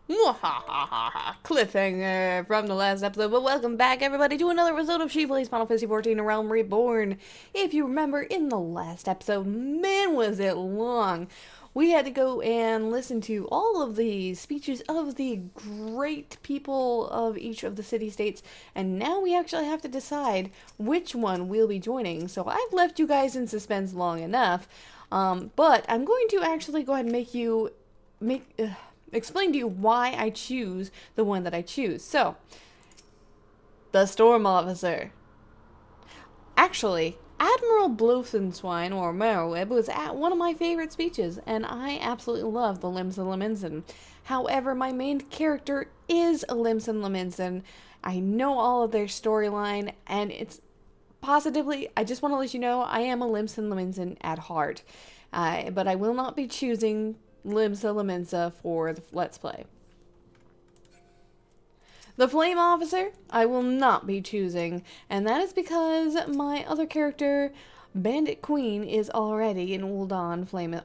Mwahaha! Cliffhanger from the last episode, but welcome back everybody to another episode of She Plays Final Fantasy XIV: A Realm Reborn. If you remember, in the last episode, man was it long, we had to go and listen to all of the speeches of the great people of each of the city-states, and now we actually have to decide which one we'll be joining. So I've left you guys in suspense long enough, but I'm going to actually go ahead and explain to you why I choose the one that I choose. So, the Storm Officer. Actually, Admiral Blothenswine, or Meroweb, was at one of my favorite speeches, and I absolutely love the Limson Leminson. However, my main character is a Limson Leminson. I know all of their storyline, and it's positively, I just want to let you know, I am a Limson Leminson at heart. But I will not be choosing Limsa Leminsa for the Let's Play. The Flame Officer, I will not be choosing, and that is because my other character, Bandit Queen, is already an Ul'Dan Flame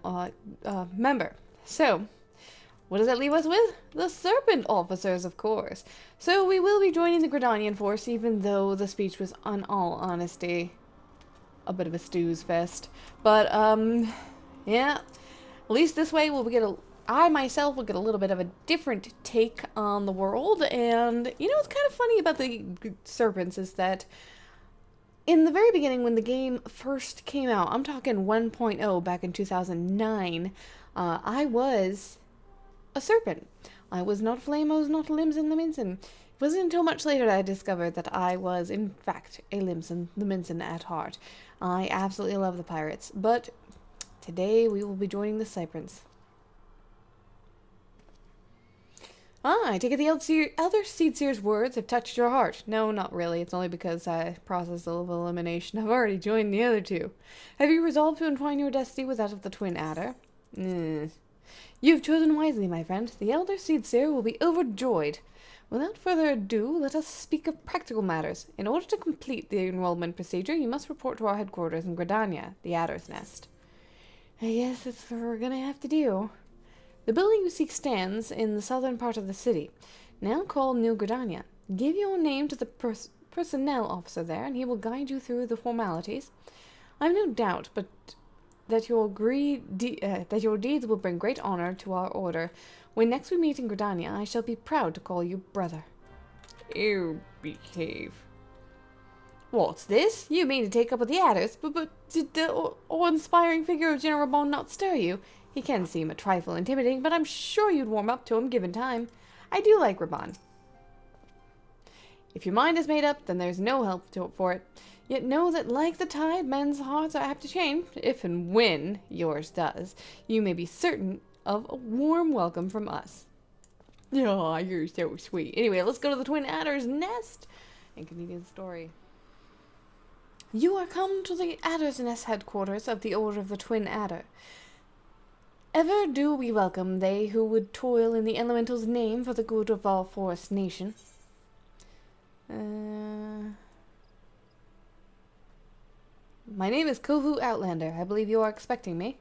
member. So, what does that leave us with? The Serpent Officers, of course. So we will be joining the Gridanian force, even though the speech was, in all honesty, a bit of a stews fest. But, yeah. At least this way I myself will get a little bit of a different take on the world. And, you know, what's kind of funny about the serpents is that in the very beginning, when the game first came out, I'm talking 1.0 back in 2009, I was a serpent. I was not a flame, I was not a Limson Leminson. It wasn't until much later that I discovered that I was, in fact, a Limson Leminson at heart. I absolutely love the pirates, but today we will be joining the Cyprins. I take it the Elder Seedseer's words have touched your heart. No, not really. It's only because process of elimination. I've already joined the other two. Have you resolved to entwine your destiny with that of the Twin Adder? You've chosen wisely, my friend. The Elder Seedseer will be overjoyed. Without further ado, let us speak of practical matters. In order to complete the enrollment procedure, you must report to our headquarters in Gridania, the Adder's Nest. I guess that's what we're gonna have to do. The building you seek stands in the southern part of the city, now called New Gridania. Give your name to the personnel officer there, and he will guide you through the formalities. I have no doubt, but that your deeds will bring great honor to our order. When next we meet in Gridania, I shall be proud to call you brother. You behave. What's this? You mean to take up with the Adders? But did the awe-inspiring figure of General Bone not stir you? He can seem a trifle intimidating, but I'm sure you'd warm up to him given time. I do like Raban. If your mind is made up, then there's no help for it. Yet know that, like the tide, men's hearts are apt to change, if and when yours does. You may be certain of a warm welcome from us. Oh, you're so sweet. Anyway, let's go to the Twin Adder's Nest and continue the story. You are come to the Adder's Nest headquarters of the Order of the Twin Adder. Ever do we welcome they who would toil in the elemental's name for the good of our forest nation. My name is Kovu Outlander. I believe you are expecting me.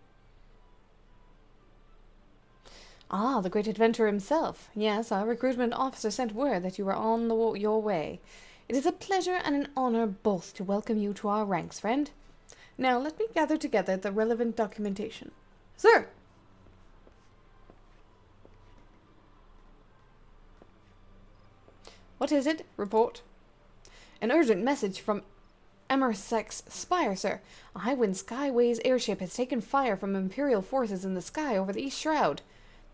Ah, the great adventurer himself. Yes, our recruitment officer sent word that you were on your way. It is a pleasure and an honor both to welcome you to our ranks, friend. Now, let me gather together the relevant documentation. Sir! What is it? Report. An urgent message from Emersek's Spire, sir. A Highwind Skyways airship has taken fire from Imperial forces in the sky over the East Shroud.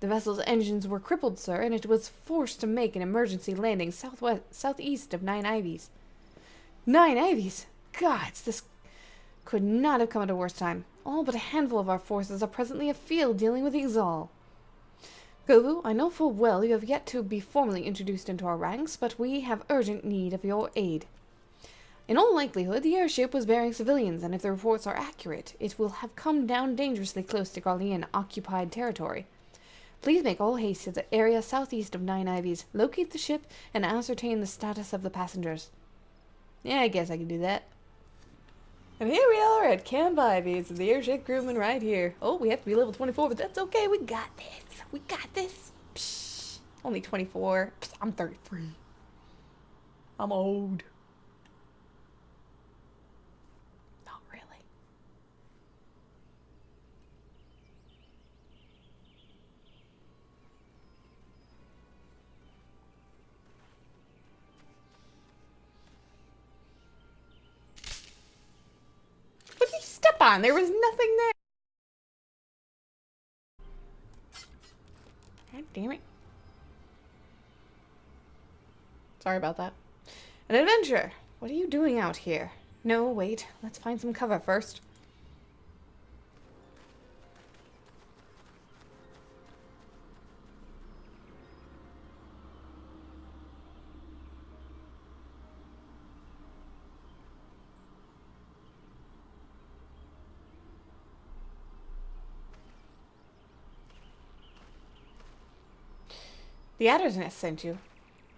The vessel's engines were crippled, sir, and it was forced to make an emergency landing southeast of Nine Ivies. Nine Ivies? Gods, this could not have come at a worse time. All but a handful of our forces are presently afield dealing with Exal. Kovu, I know full well you have yet to be formally introduced into our ranks, but we have urgent need of your aid. In all likelihood, the airship was bearing civilians, and if the reports are accurate, it will have come down dangerously close to Garlean-occupied territory. Please make all haste to the area southeast of Nine Ivies, locate the ship, and ascertain the status of the passengers. Yeah, I guess I can do that. And here we are at Camp Ivies, the airship crewman right here. Oh, we have to be level 24, but that's okay. We got this. We got this. Psh. Only 24. Psst, I'm 33. I'm old. Not really. What did you step on? There was nothing there. God damn it. Sorry about that. An adventure. What are you doing out here? No, wait. Let's find some cover first. The Adder's Nest sent you.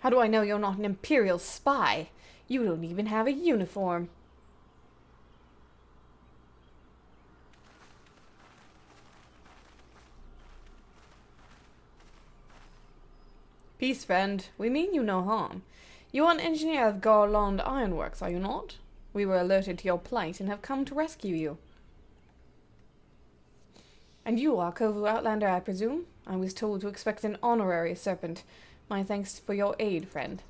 How do I know you're not an Imperial spy? You don't even have a uniform. Peace, friend. We mean you no harm. You are an engineer of Garland Ironworks, are you not? We were alerted to your plight and have come to rescue you. And you are Kovu Outlander, I presume? I was told to expect an honorary serpent. My thanks for your aid, friend.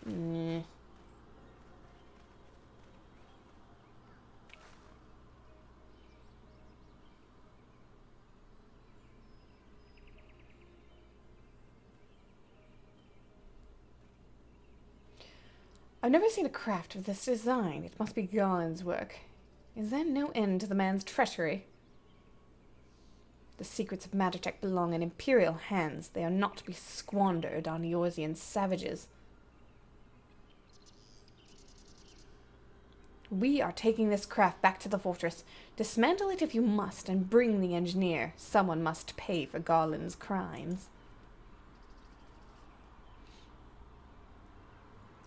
I've never seen a craft of this design. It must be Garland's work. Is there no end to the man's treachery? The secrets of Magitech belong in Imperial hands. They are not to be squandered on Eorzean savages. We are taking this craft back to the fortress. Dismantle it if you must, and bring the engineer. Someone must pay for Garland's crimes.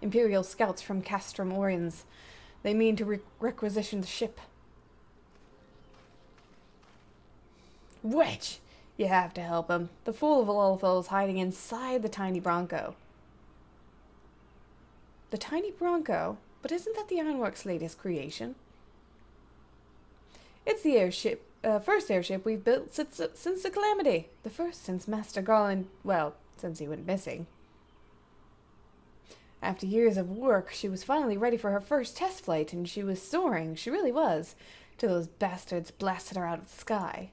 Imperial scouts from Castrum Oriens. They mean to requisition the ship. Wedge! You have to help him. The fool of a Lulfo is hiding inside the tiny Bronco. The tiny Bronco? But isn't that the Ironworks' latest creation? It's the airship, first airship we've built since the Calamity. The first since Master Garland, well, since he went missing. After years of work, she was finally ready for her first test flight, and she was soaring, she really was, till those bastards blasted her out of the sky.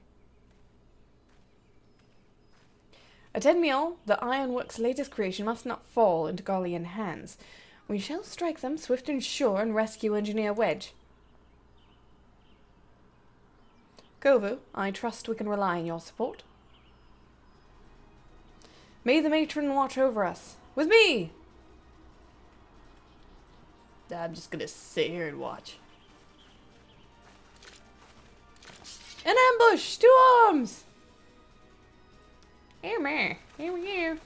Attend me all. The Ironworks' latest creation must not fall into Garlean hands. We shall strike them swift and sure and rescue Engineer Wedge. Kovu, I trust we can rely on your support. May the matron watch over us. With me! I'm just gonna sit here and watch. An ambush! 2 arms! Here, man. Here we go.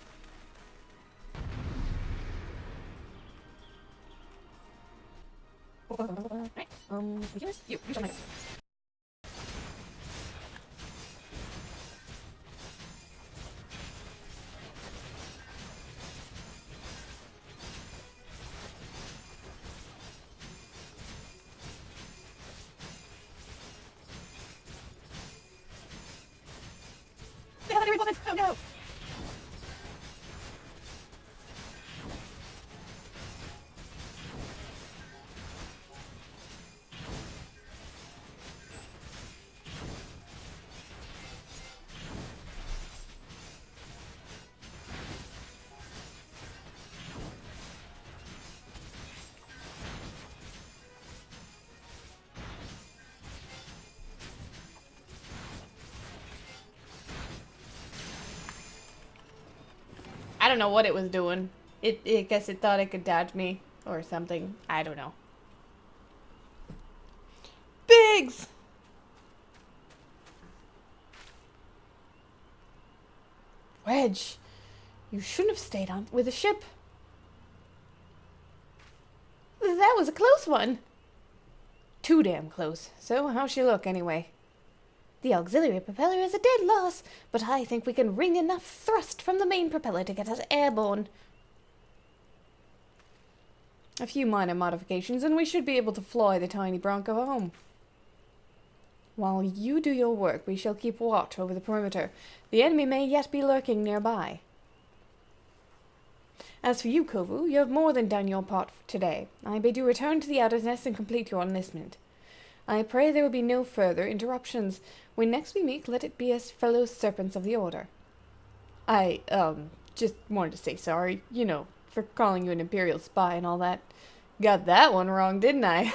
Yes, you shall make. Oh no! I don't know what it was doing. I guess it thought it could dodge me or something. I don't know. Biggs! Wedge, you shouldn't have stayed on with the ship. That was a close one. Too damn close. So, how's she look anyway? The auxiliary propeller is a dead loss, but I think we can wring enough thrust from the main propeller to get us airborne. A few minor modifications, and we should be able to fly the tiny Bronco home. While you do your work, we shall keep watch over the perimeter. The enemy may yet be lurking nearby. As for you, Kovu, you have more than done your part today. I bid you return to the outer nest and complete your enlistment. I pray there will be no further interruptions. When next we meet, let it be as fellow serpents of the order. I, just wanted to say sorry, for calling you an Imperial spy and all that. Got that one wrong, didn't I?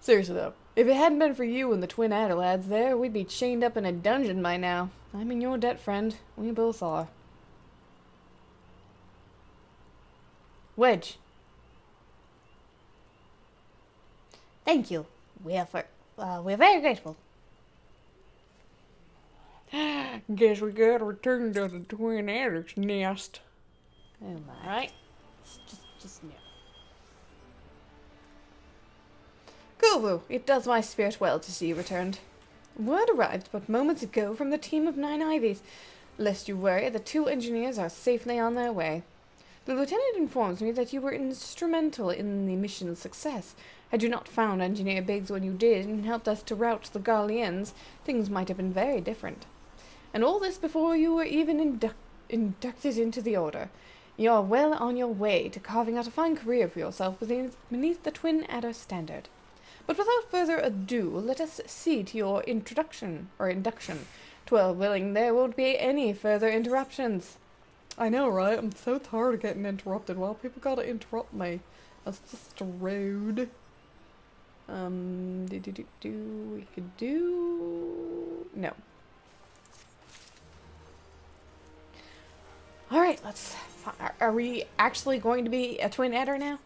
Seriously, though, if it hadn't been for you and the twin adder lads there, we'd be chained up in a dungeon by now. I'm in your debt, friend. We both are. Wedge. Thank you. We're very grateful. Guess we gotta return to the twin adder's nest. Oh my. Right? Just no. Kovu, it does my spirit well to see you returned. Word arrived but moments ago from the team of 9 Ivies. Lest you worry, the 2 engineers are safely on their way. The lieutenant informs me that you were instrumental in the mission's success. Had you not found Engineer Biggs when you did and helped us to rout the Garleans, things might have been very different. And all this before you were even inducted into the order. You are well on your way to carving out a fine career for yourself beneath the Twin Adder standard. But without further ado, let us see to your induction. 12 willing, there won't be any further interruptions. I know, right? I'm so tired of getting interrupted. Well, people gotta interrupt me. That's just rude. We could do... No. Alright, let's... Are we actually going to be a twin adder now?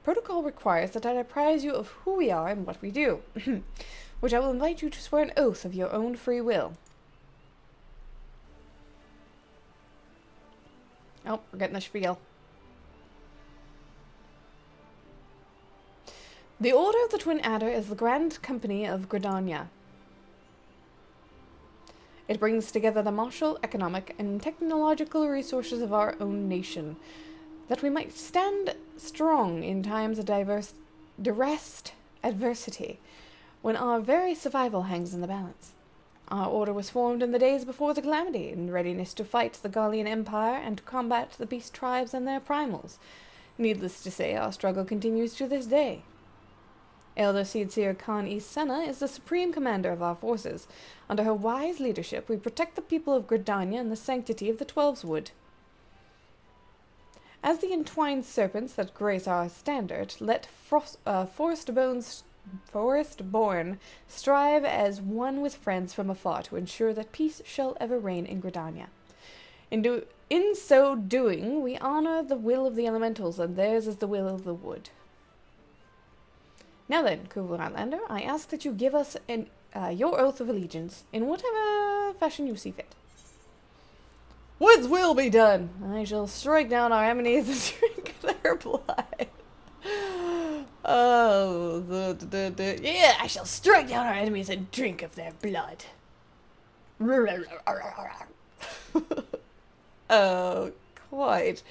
Protocol requires that I apprise you of who we are and what we do, which I will invite you to swear an oath of your own free will. Oh, we're getting the spiel. The Order of the Twin Adder is the Grand Company of Gridania. It brings together the martial, economic, and technological resources of our own nation, that we might stand strong in times of duress adversity, when our very survival hangs in the balance. Our order was formed in the days before the calamity, in readiness to fight the Gallian Empire and to combat the beast tribes and their primals. Needless to say, our struggle continues to this day. Elder Seedseer Khan Senna is the supreme commander of our forces. Under her wise leadership, we protect the people of Gridania and the sanctity of the Twelves Wood. As the entwined serpents that grace our standard, let Forest-born strive as one with friends from afar to ensure that peace shall ever reign in Gridania. In so doing, we honor the will of the elementals, and theirs is the will of the wood. Now then, Kovu Outlander, I ask that you give us your oath of allegiance, in whatever fashion you see fit. Wood's will be done. I shall strike down our enemies and drink their blood. Yeah, I shall strike down our enemies and drink of their blood. Oh, quite.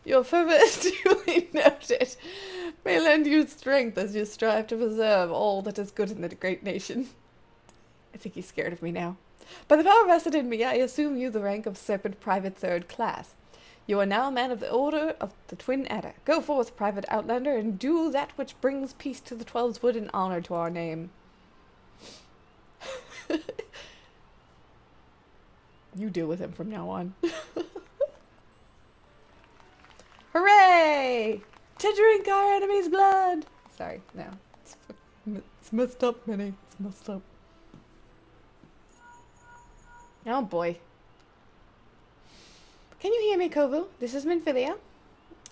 Your fervor is duly noted. May lend you strength as you strive to preserve all that is good in the great nation. I think he's scared of me now. By the power vested in me, I assume you the rank of Serpent Private 3rd Class. You are now a man of the Order of the Twin Adder. Go forth, Private Outlander, and do that which brings peace to the Twelves Wood and honor to our name. You deal with him from now on. Hooray! To drink our enemy's blood! Sorry, no. It's messed up, Minnie. It's messed up. Oh boy. Can you hear me, Kovu? This is Minfilia.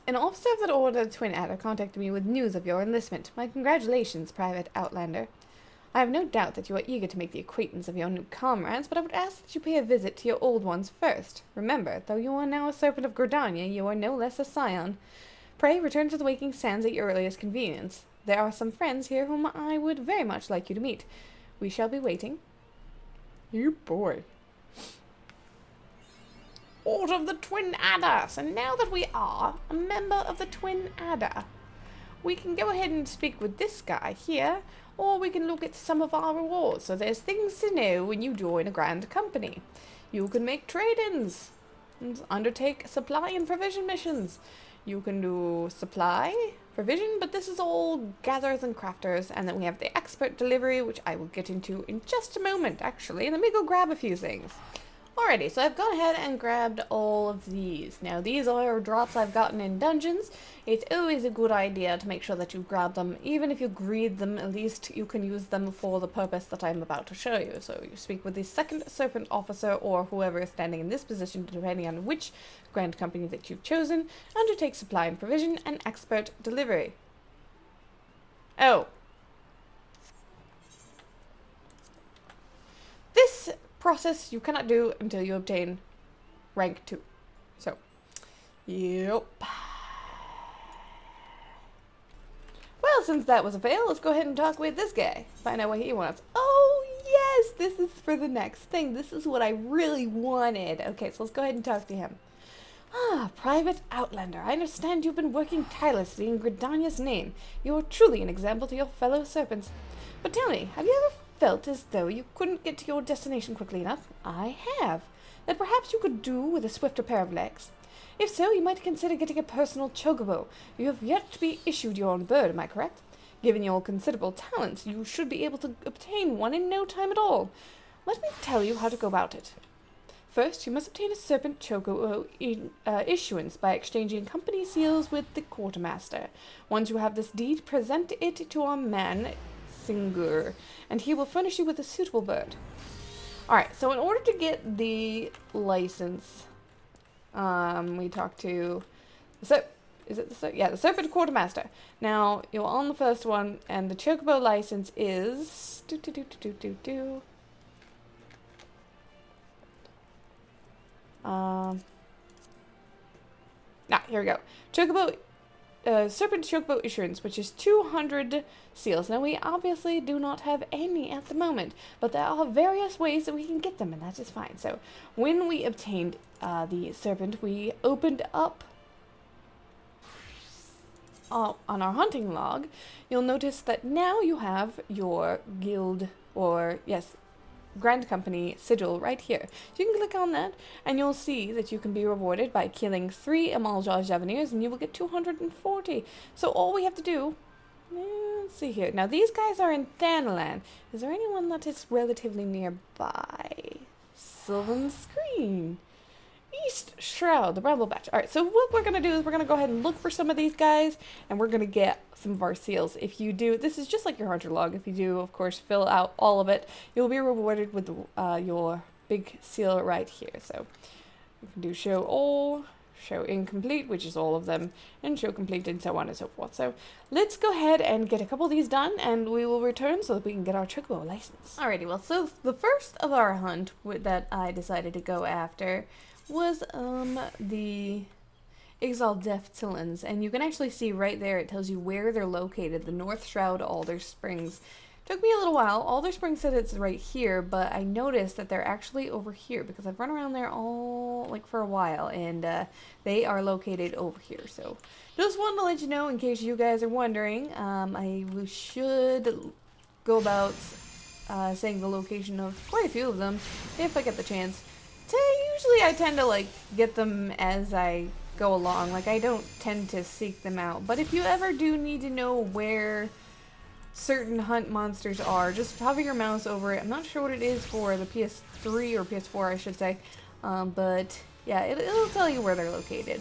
An officer of the Order of the Twin Adder contacted me with news of your enlistment. My congratulations, Private Outlander. I have no doubt that you are eager to make the acquaintance of your new comrades, but I would ask that you pay a visit to your old ones first. Remember, though you are now a serpent of Gridania, you are no less a scion. Pray return to the Waking Sands at your earliest convenience. There are some friends here whom I would very much like you to meet. We shall be waiting. You boy. Order of the Twin Adder. So now that we are a member of the Twin Adder, we can go ahead and speak with this guy here, or we can look at some of our rewards. So there's things to know when you join a grand company. You can make trade-ins and undertake supply and provision missions. You can do supply, provision, but this is all gatherers and crafters. And then we have the expert delivery, which I will get into in just a moment, actually. Let me go grab a few things. Alrighty, so I've gone ahead and grabbed all of these. Now, these are drops I've gotten in dungeons. It's always a good idea to make sure that you grab them. Even if you greed them, at least you can use them for the purpose that I'm about to show you. So you speak with the second serpent officer or whoever is standing in this position, depending on which grand company that you've chosen. Undertake supply and provision and expert delivery. Oh. This process you cannot do until you obtain rank 2. So, yep. Well, since that was a fail, let's go ahead and talk with this guy. Find out what he wants. Oh, yes! This is for the next thing. This is what I really wanted. Okay, so let's go ahead and talk to him. Ah, Private Outlander. I understand you've been working tirelessly in Gridania's name. You are truly an example to your fellow serpents. But tell me, have you ever felt as though you couldn't get to your destination quickly enough? I have. That perhaps you could do with a swifter pair of legs. If so, you might consider getting a personal chocobo. You have yet to be issued your own bird, am I correct? Given your considerable talents, you should be able to obtain one in no time at all. Let me tell you how to go about it. First, you must obtain a serpent chocobo issuance by exchanging company seals with the quartermaster. Once you have this deed, present it to our man, Singur, and he will furnish you with a suitable bird. Alright, so in order to get the license, we talked to the the Serpent Quartermaster. Now, you're on the first one, and the Chocobo license is here we go. Chocobo Serpent Chocobo Issuance, which is 200 seals. Now, we obviously do not have any at the moment, but there are various ways that we can get them, and that is fine. So, when we obtained the Serpent, we opened up on our hunting log. You'll notice that now you have your guild, or, yes, Grand Company sigil right here. So you can click on that, and you'll see that you can be rewarded by killing 3 Amalja Javenirs, and you will get 240. So all we have to do, let's see here. Now these guys are in Thanalan. Is there anyone that is relatively nearby? Sylvan Screen. East Shroud, the Bramble Batch. Alright, so what we're going to do is we're going to go ahead and look for some of these guys, and we're going to get some of our seals. If you do, this is just like your hunter log. If you do, of course, fill out all of it, you'll be rewarded with your big seal right here. So you can do show all, show incomplete, which is all of them, and show complete, and so on and so forth. So let's go ahead and get a couple of these done, and we will return so that we can get our Chocobo license. Alrighty, well, so the first of our hunt that I decided to go after was the Exiled Deftillans, and you can actually see right there, it tells you where they're located, the North Shroud, Alder Springs. Took me a little while. Alder Springs said it's right here, but I noticed that they're actually over here, because I've run around there all, like, for a while, and they are located over here. So just wanted to let you know, in case you guys are wondering, I should go about saying the location of quite a few of them, if I get the chance. Usually I tend to, like, get them as I go along. Like, I don't tend to seek them out. But if you ever do need to know where certain hunt monsters are, just hover your mouse over it. I'm not sure what it is for the PS3 or PS4, I should say. But, yeah, it'll tell you where they're located.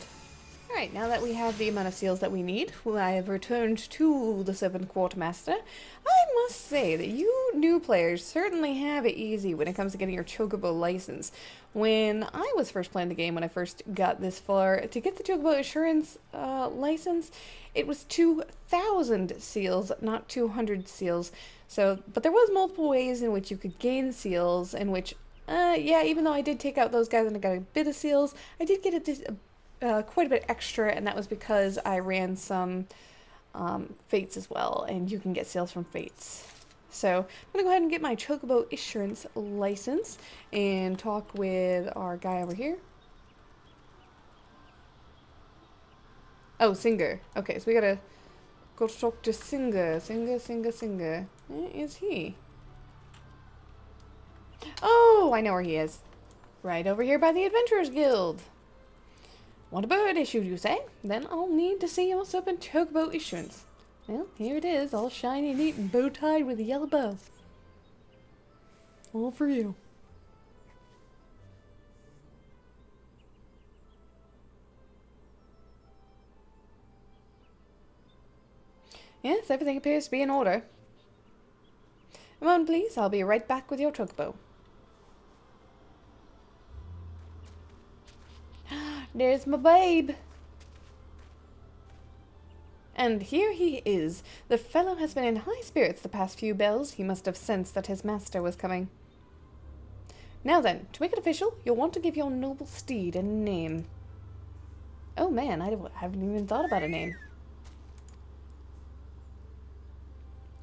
Alright, now that we have the amount of seals that we need, I have returned to the Serpent Quartermaster. I must say that you new players certainly have it easy when it comes to getting your Chocobo license. When I was first playing the game, when I first got this far, to get the Chocobo Assurance license, it was 2,000 seals, not 200 seals. So, but there was multiple ways in which you could gain seals, in which, yeah, even though I did take out those guys and I got a bit of seals, I did get a quite a bit extra, and that was because I ran some Fates as well, and you can get sales from Fates. So I'm gonna go ahead and get my Chocobo Insurance license and talk with our guy over here. Oh, Singer. Okay, so we gotta go talk to Singer. Singer. Where is he? Oh, I know where he is. Right over here by the Adventurers Guild. Want a bird issued, you say? Then I'll need to see what's up in Chocobo Issuance. Well, here it is, all shiny, neat, and bow-tied with a yellow bow. All for you. Yes, everything appears to be in order. Come on, please. I'll be right back with your Chocobo. There's my babe. And here he is. The fellow has been in high spirits the past few bells. He must have sensed that his master was coming. Now then, to make it official, you'll want to give your noble steed a name. Oh man, I haven't even thought about a name.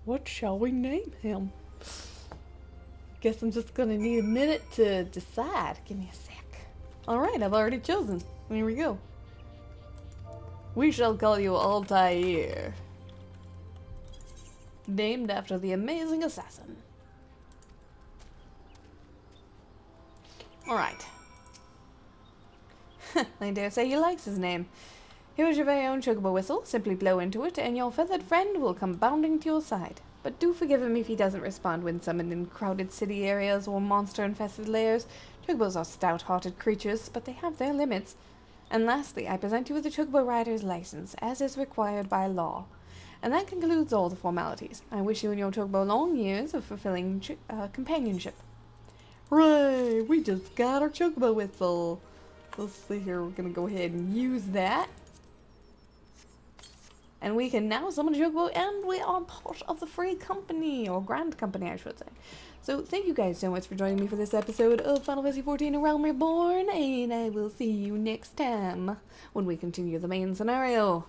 What shall we name him? Guess I'm just gonna need a minute to decide. Give me a sec. Alright, I've already chosen. Here we go. We shall call you Altair. Named after the amazing assassin. Alright. I dare say he likes his name. Here is your very own Chocobo whistle. Simply blow into it, and your feathered friend will come bounding to your side. But do forgive him if he doesn't respond when summoned in crowded city areas or monster-infested lairs. Chocobos are stout-hearted creatures, but they have their limits. And lastly, I present you with the Chocobo Rider's license, as is required by law. And that concludes all the formalities. I wish you and your Chocobo long years of fulfilling companionship. Hooray! We just got our Chocobo whistle. Let's see here. We're gonna go ahead and use that. And we can now summon a Chocobo, and we are part of the free company, or grand company, I should say. So thank you guys so much for joining me for this episode of Final Fantasy XIV: A Realm Reborn, and I will see you next time when we continue the main scenario.